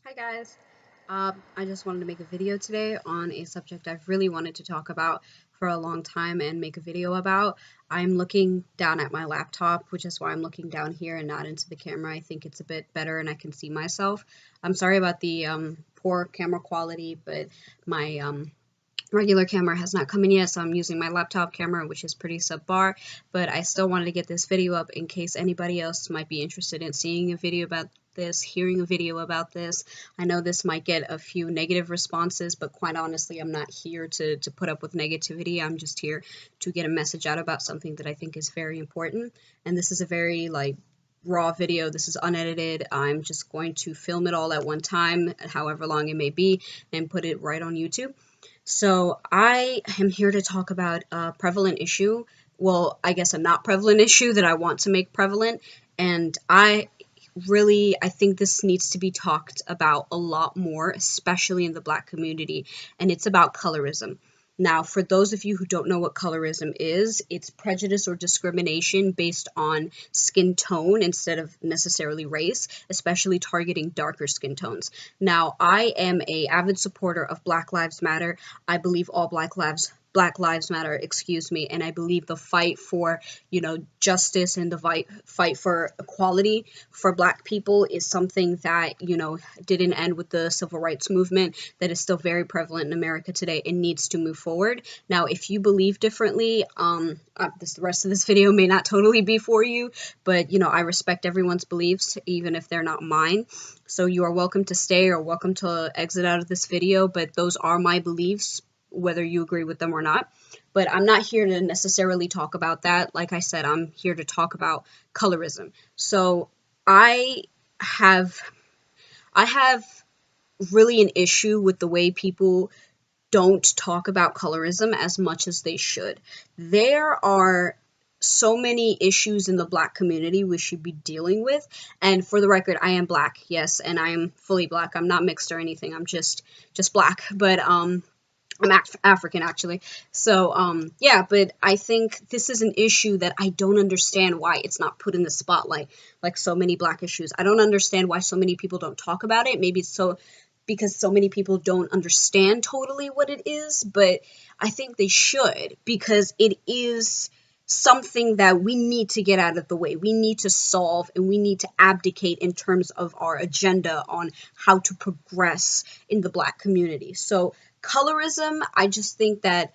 Hi guys. I just wanted to make a video today on a subject I've really wanted to talk about for a long time and make a video about. I'm looking down at my laptop, which is why I'm looking down here and not into the camera. I think it's a bit better and I can see myself. I'm sorry about the poor camera quality, but my regular camera has not come in yet, so I'm using my laptop camera, which is pretty subpar, but I still wanted to get this video up in case anybody else might be interested in seeing a video about this, hearing a video about this. I know this might get a few negative responses, but quite honestly, I'm not here to put up with negativity. I'm just here to get a message out about something that I think is very important, and this is a very, raw video. This is unedited. I'm just going to film it all at one time, however long it may be, and put it right on YouTube. So I am here to talk about a prevalent issue. Well, I guess a not prevalent issue that I want to make prevalent. And I think this needs to be talked about a lot more, especially in the Black community. And it's about colorism. Now, for those of you who don't know what colorism is, it's prejudice or discrimination based on skin tone instead of necessarily race, especially targeting darker skin tones. Now, I am an avid supporter of Black Lives Matter. I believe all Black Lives Matter, and I believe the fight for, justice and the fight for equality for Black people is something that, didn't end with the civil rights movement, that is still very prevalent in America today and needs to move forward. Now, if you believe differently, the rest of this video may not totally be for you, but, I respect everyone's beliefs, even if they're not mine. So you are welcome to stay or welcome to exit out of this video, but those are my beliefs, whether you agree with them or not. But I'm not here to necessarily talk about that. Like I said, I'm here to talk about colorism. So I have really an issue with the way people don't talk about colorism as much as they should. There are so many issues in the Black community we should be dealing with. And for the record, I am Black, yes, and I am fully Black. I'm not mixed or anything. I'm just Black. But I'm African, actually. So, yeah, but I think this is an issue that I don't understand why it's not put in the spotlight like so many Black issues. I don't understand why so many people don't talk about it. Maybe it's because so many people don't understand totally what it is, but I think they should, because it is something that we need to get out of the way. We need to solve, and we need to abdicate in terms of our agenda on how to progress in the Black community. So colorism, I just think that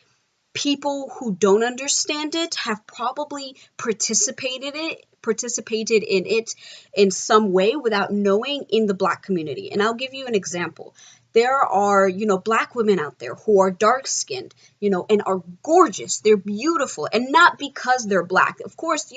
people who don't understand it have probably participated in it in some way without knowing in the Black community. And I'll give you an example. There are, Black women out there who are dark-skinned, and are gorgeous. They're beautiful, and not because they're Black. Of course,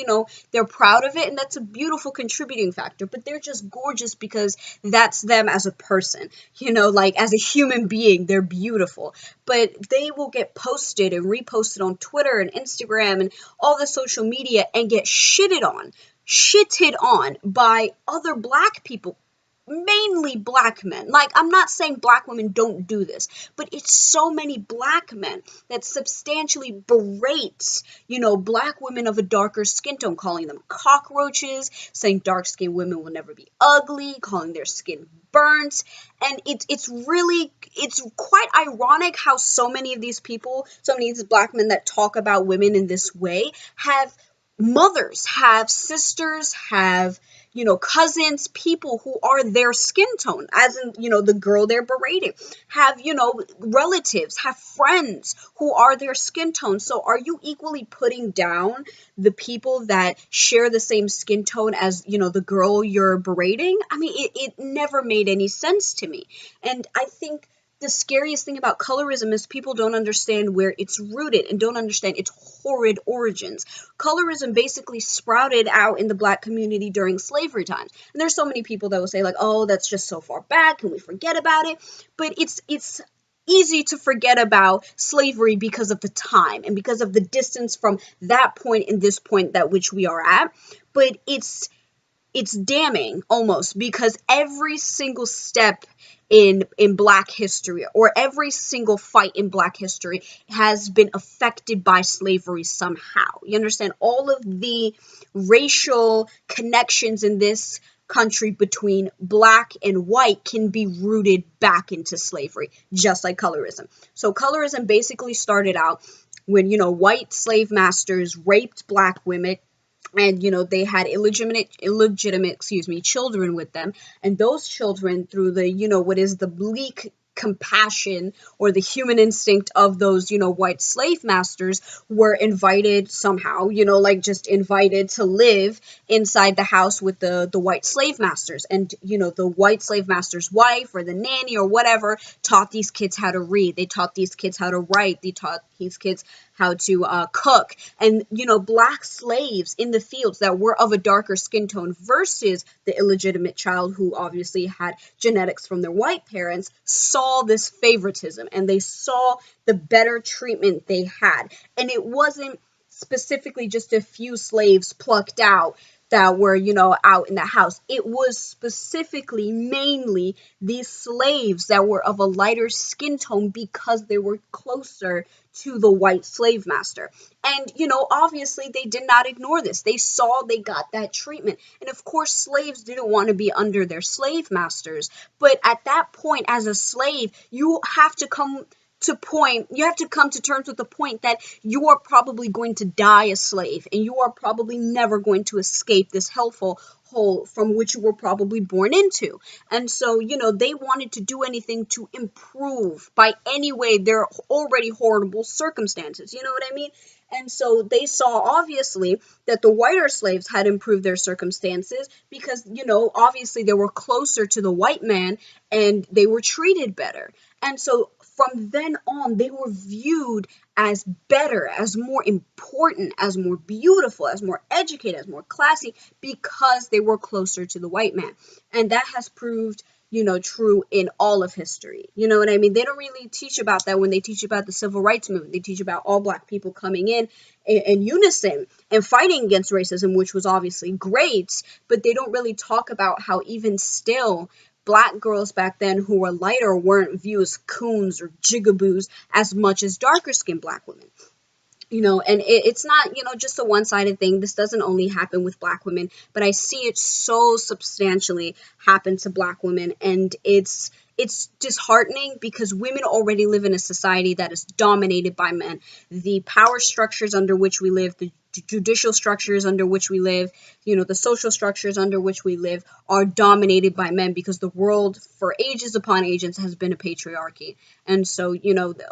they're proud of it, and that's a beautiful contributing factor, but they're just gorgeous because that's them as a person, like as a human being, they're beautiful. But they will get posted and reposted on Twitter and Instagram and all the social media and get shitted on by other Black people, mainly Black men. Like, I'm not saying Black women don't do this, but it's so many Black men that substantially berates, Black women of a darker skin tone, calling them cockroaches, saying dark-skinned women will never be ugly, calling their skin burnt. And it's quite ironic how so many of these Black men that talk about women in this way have mothers, have sisters, have cousins, people who are their skin tone, as in, the girl they're berating, have, relatives, have friends who are their skin tone. So are you equally putting down the people that share the same skin tone as, the girl you're berating? I mean, it never made any sense to me. And I think the scariest thing about colorism is people don't understand where it's rooted and don't understand its horrid origins. Colorism basically sprouted out in the Black community during slavery times. And there's so many people that will say, like, oh, that's just so far back, can we forget about it? But it's easy to forget about slavery because of the time and because of the distance from that point and this point that which we are at. But it's damning almost, because every single step in Black history, or every single fight in Black history, has been affected by slavery somehow. You understand? All of the racial connections in this country between black and white can be rooted back into slavery, just like colorism. So colorism basically started out when, white slave masters raped black women, and they had illegitimate children with them, and those children, through the what is the bleak compassion or the human instinct of those white slave masters, were invited somehow, like just invited to live inside the house with the white slave masters. And the white slave master's wife or the nanny or whatever taught these kids how to read, they taught these kids how to write, they taught these kids how to cook. And black slaves in the fields that were of a darker skin tone versus the illegitimate child who obviously had genetics from their white parents, saw this favoritism, and they saw the better treatment they had. And it wasn't specifically just a few slaves plucked out that were, out in the house. It was specifically, mainly, these slaves that were of a lighter skin tone because they were closer to the white slave master. And, obviously they did not ignore this. They saw they got that treatment. And of course, slaves didn't want to be under their slave masters. But at that point, as a slave, you have to come to terms with the point that you are probably going to die a slave, and you are probably never going to escape this hellful hole from which you were probably born into. And so, they wanted to do anything to improve by any way their already horrible circumstances. You know what I mean? And so they saw, obviously, that the whiter slaves had improved their circumstances because, obviously they were closer to the white man and they were treated better. And so from then on, they were viewed as better, as more important, as more beautiful, as more educated, as more classy, because they were closer to the white man. And that has proved, true in all of history. You know what I mean? They don't really teach about that when they teach about the civil rights movement. They teach about all black people coming in unison and fighting against racism, which was obviously great, but they don't really talk about how even still black girls back then who were lighter weren't viewed as coons or jigaboos as much as darker skinned black women. And it's not, just a one-sided thing. This doesn't only happen with black women, but I see it so substantially happen to black women, and it's disheartening because women already live in a society that is dominated by men. The power structures under which we live, the judicial structures under which we live, the social structures under which we live are dominated by men because the world for ages upon ages has been a patriarchy. And so,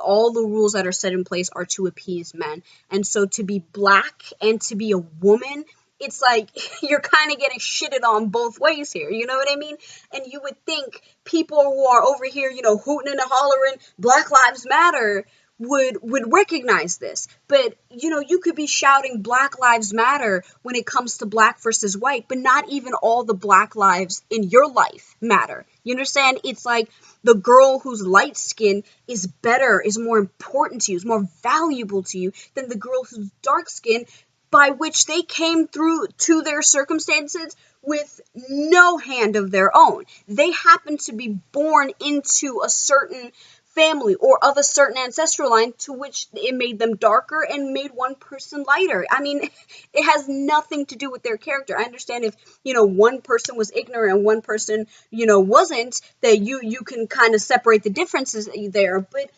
all the rules that are set in place are to appease men. And so to be black and to be a woman, it's like you're kind of getting shitted on both ways here. You know what I mean? And you would think people who are over here, hooting and hollering, Black Lives Matter, would recognize this. But you could be shouting Black Lives Matter when it comes to black versus white, but not even all the black lives in your life matter. You understand? It's like the girl whose light skin is better, is more important to you, is more valuable to you than the girl whose dark skin, by which they came through to their circumstances with no hand of their own. They happen to be born into a certain family or of a certain ancestral line to which it made them darker and made one person lighter. I mean, it has nothing to do with their character. I understand if, one person was ignorant and one person, wasn't, that you can kind of separate the differences there, but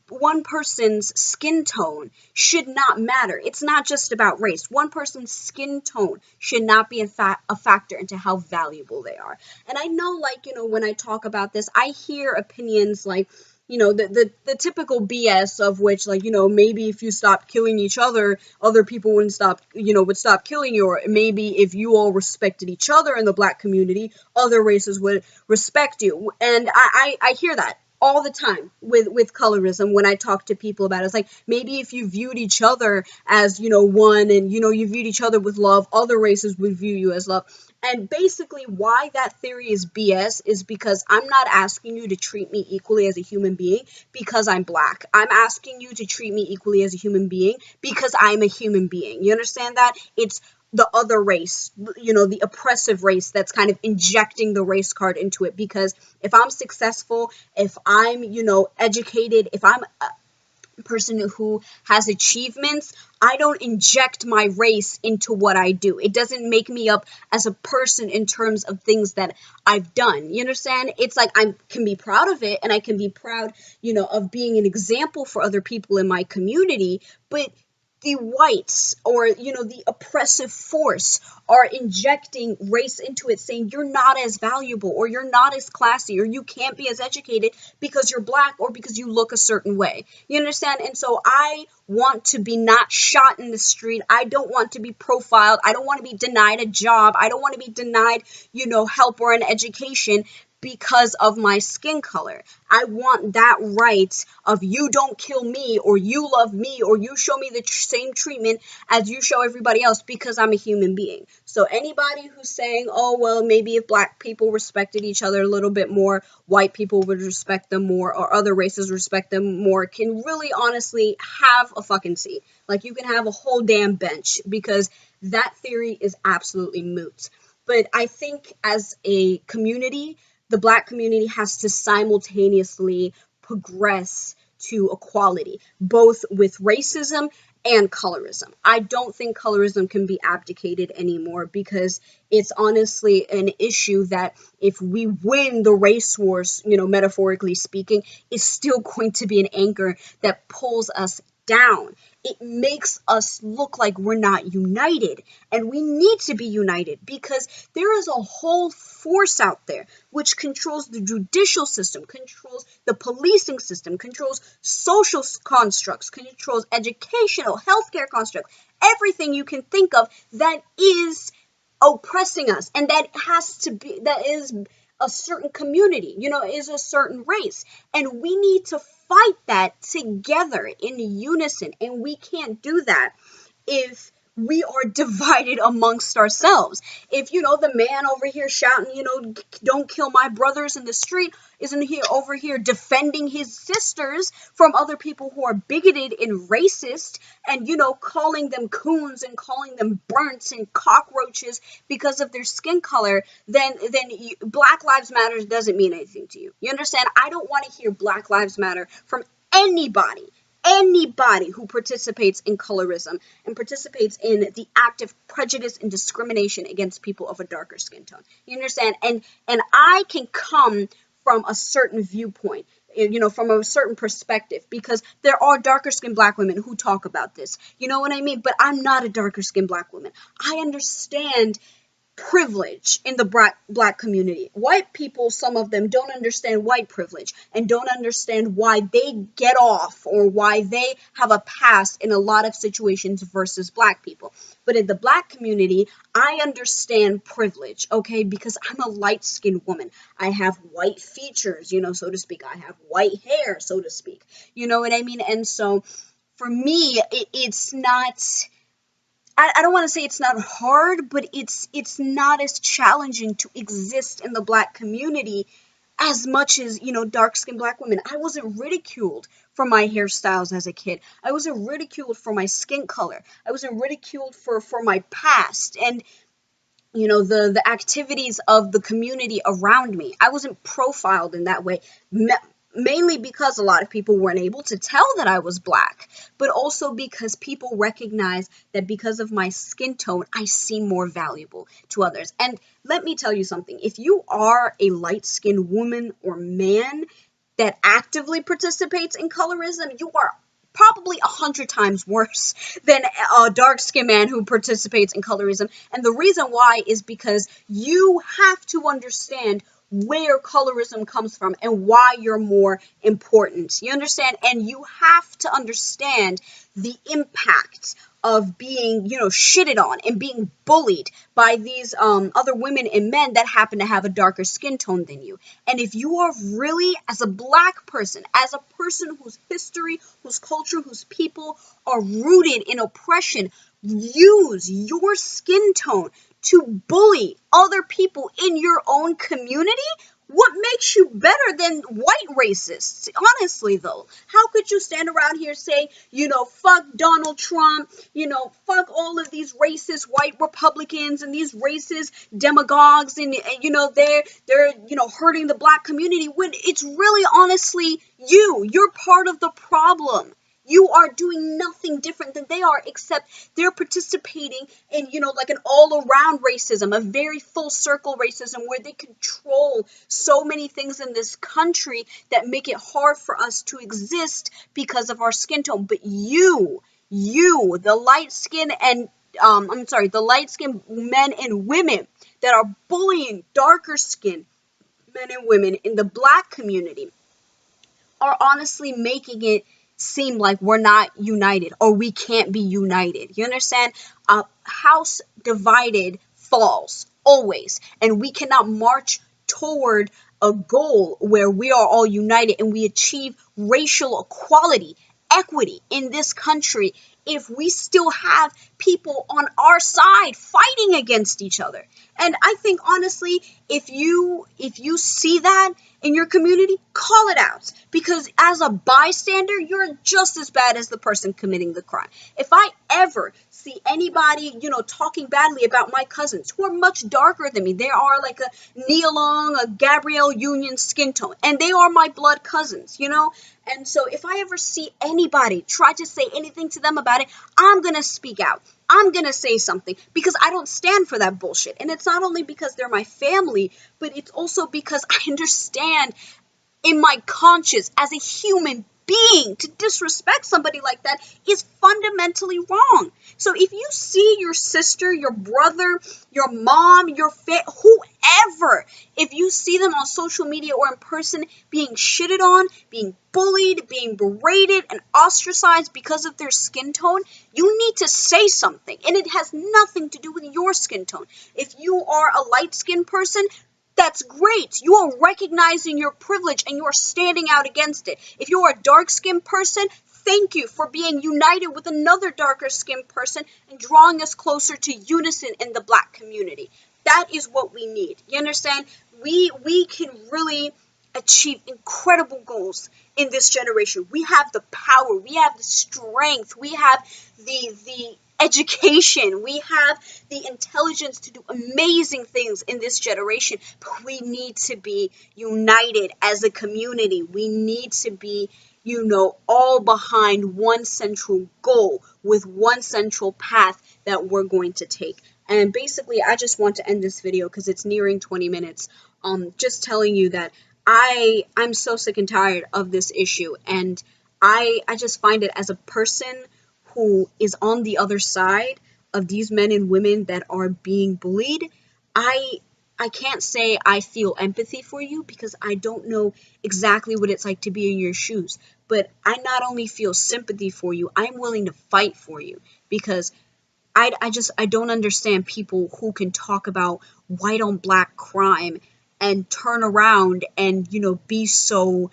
one person's skin tone should not matter. It's not just about race. One person's skin tone should not be a factor into how valuable they are. And I know, when I talk about this, I hear opinions like, the typical BS of which, maybe if you stopped killing each other, other people would stop killing you, or maybe if you all respected each other in the black community, other races would respect you. And I hear that all the time with colorism when I talk to people about it. It's like, maybe if you viewed each other as, one, and, you viewed each other with love, other races would view you as love. And basically why that theory is BS is because I'm not asking you to treat me equally as a human being because I'm black. I'm asking you to treat me equally as a human being because I'm a human being. You understand that? It's the other race, the oppressive race that's kind of injecting the race card into it. Because if I'm successful, if I'm, educated, if I'm person who has achievements, I don't inject my race into what I do. It doesn't make me up as a person in terms of things that I've done. You understand? It's like I can be proud of it, and I can be proud, of being an example for other people in my community, but the whites or the oppressive force are injecting race into it, saying you're not as valuable or you're not as classy or you can't be as educated because you're black or because you look a certain way. You understand? And so I want to be not shot in the street. I don't want to be profiled. I don't want to be denied a job. I don't want to be denied help or an education because of my skin color. I want that right of you don't kill me or you love me or you show me the same treatment as you show everybody else because I'm a human being. So anybody who's saying, oh, well, maybe if black people respected each other a little bit more, white people would respect them more or other races respect them more can really honestly have a fucking seat. Like you can have a whole damn bench because that theory is absolutely moot. But I think as a community, the black community has to simultaneously progress to equality, both with racism and colorism. I don't think colorism can be abdicated anymore because it's honestly an issue that if we win the race wars, metaphorically speaking, is still going to be an anchor that pulls us down. It makes us look like we're not united, and we need to be united because there is a whole force out there which controls the judicial system, controls the policing system, controls social constructs, controls educational, healthcare constructs, everything you can think of that is oppressing us, and that is a certain community, is a certain race, and we need to fight that together in unison, and we can't do that if we are divided amongst ourselves. If, the man over here shouting, don't kill my brothers in the street, isn't he over here defending his sisters from other people who are bigoted and racist and, calling them coons and calling them burnt and cockroaches because of their skin color, then Black Lives Matter doesn't mean anything to you. You understand? I don't want to hear Black Lives Matter from anybody who participates in colorism and participates in the act of prejudice and discrimination against people of a darker skin tone. You understand? And I can come from a certain viewpoint, from a certain perspective, because there are darker skinned black women who talk about this. You know what I mean? But I'm not a darker skinned black woman. I understand privilege in the black community. White people, some of them, don't understand white privilege and don't understand why they get off or why they have a pass in a lot of situations versus black people. But in the black community, I understand privilege, okay, because I'm a light-skinned woman. I have white features, so to speak. I have white hair, so to speak. You know what I mean? And so for me, it's not... I don't want to say it's not hard, but it's not as challenging to exist in the black community as much as, dark-skinned black women. I wasn't ridiculed for my hairstyles as a kid. I wasn't ridiculed for my skin color. I wasn't ridiculed for my past and, the activities of the community around me. I wasn't profiled in that way. Mainly because a lot of people weren't able to tell that I was black, but also because people recognize that because of my skin tone, I seem more valuable to others. And let me tell you something. If you are a light-skinned woman or man that actively participates in colorism, you are probably 100 times worse than a dark-skinned man who participates in colorism. And the reason why is because you have to understand where colorism comes from and why you're more important. You understand? And you have to understand the impact of being, shitted on and being bullied by these other women and men that happen to have a darker skin tone than you. And if you are really, as a black person, as a person whose history, whose culture, whose people are rooted in oppression, use your skin tone to bully other people in your own community? What makes you better than white racists? Honestly, though, how could you stand around here saying, fuck Donald Trump, fuck all of these racist white Republicans and these racist demagogues and they're hurting the black community when it's really honestly you're part of the problem. You are doing nothing different than they are, except they're participating in, like an all-around racism, a very full circle racism where they control so many things in this country that make it hard for us to exist because of our skin tone. But you, the light-skinned and the light-skinned men and women that are bullying darker skinned men and women in the Black community are honestly making it seem like we're not united or we can't be united. You understand? A house divided falls always, and we cannot march toward a goal where we are all united and we achieve racial equality, equity in this country if we still have people on our side fighting against each other. And I think honestly, if you see that in your community, call it out, because as a bystander, you're just as bad as the person committing the crime. If I ever see anybody, talking badly about my cousins who are much darker than me, they are like a Nia Long, a Gabrielle Union skin tone, and they are my blood cousins, And so if I ever see anybody try to say anything to them about it, I'm going to speak out. I'm going to say something, because I don't stand for that bullshit. And it's not only because they're my family, but it's also because I understand in my conscience as a human being to disrespect somebody like that is fundamentally wrong. So if you see your sister, your brother, your mom, whoever, if you see them on social media or in person being shitted on, being bullied, being berated and ostracized because of their skin tone, you need to say something. And it has nothing to do with your skin tone. If you are a light-skinned person, that's great. You are recognizing your privilege and you are standing out against it. If you are a dark-skinned person, thank you for being united with another darker-skinned person and drawing us closer to unison in the Black community. That is what we need. You understand? We can really achieve incredible goals in this generation. We have the power, we have the strength, we have the education, we have the intelligence to do amazing things in this generation, but we need to be united as a community. We need to be, all behind one central goal with one central path that we're going to take. And basically, I just want to end this video because it's nearing 20 minutes. Just telling you that I'm so sick and tired of this issue, and I just find it, as a person who is on the other side of these men and women that are being bullied, I can't say I feel empathy for you, because I don't know exactly what it's like to be in your shoes. But I not only feel sympathy for you, I'm willing to fight for you, because I don't understand people who can talk about white on black crime and turn around and, be so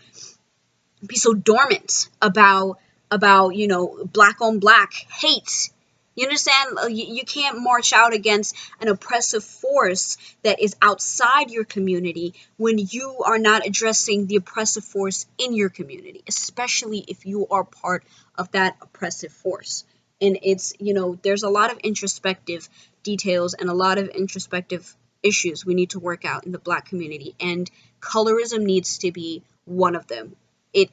dormant about black on black hate. You understand? You can't march out against an oppressive force that is outside your community when you are not addressing the oppressive force in your community, especially if you are part of that oppressive force. And it's, there's a lot of introspective details and a lot of introspective issues we need to work out in the Black community, and colorism needs to be one of them. It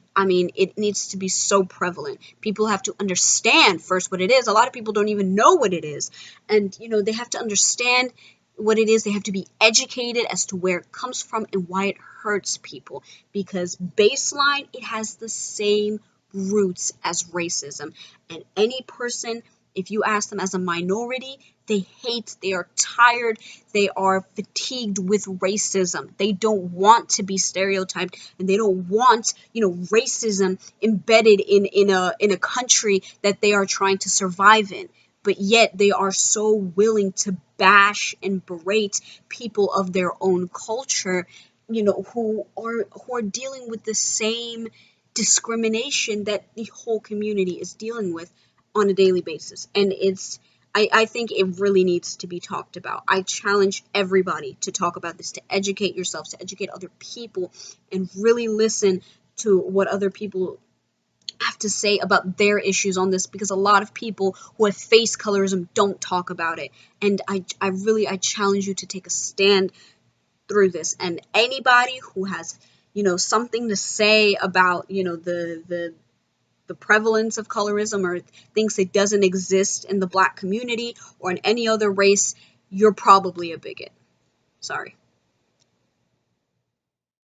needs to be so prevalent. People have to understand first what it is. A lot of people don't even know what it is. And, they have to understand what it is. They have to be educated as to where it comes from and why it hurts people. Because baseline, it has the same roots as racism. And any person, if you ask them as a minority, they hate, they are tired, they are fatigued with racism. They don't want to be stereotyped, and they don't want, racism embedded in a country that they are trying to survive in. But yet they are so willing to bash and berate people of their own culture, who are dealing with the same discrimination that the whole community is dealing with on a daily basis. And I think it really needs to be talked about. I challenge everybody to talk about this, to educate yourselves, to educate other people, and really listen to what other people have to say about their issues on this, because a lot of people who have faced colorism don't talk about it. And I challenge you to take a stand through this. And anybody who has, something to say about, the the prevalence of colorism or thinks it doesn't exist in the black community or in any other race, you're probably a bigot. Sorry.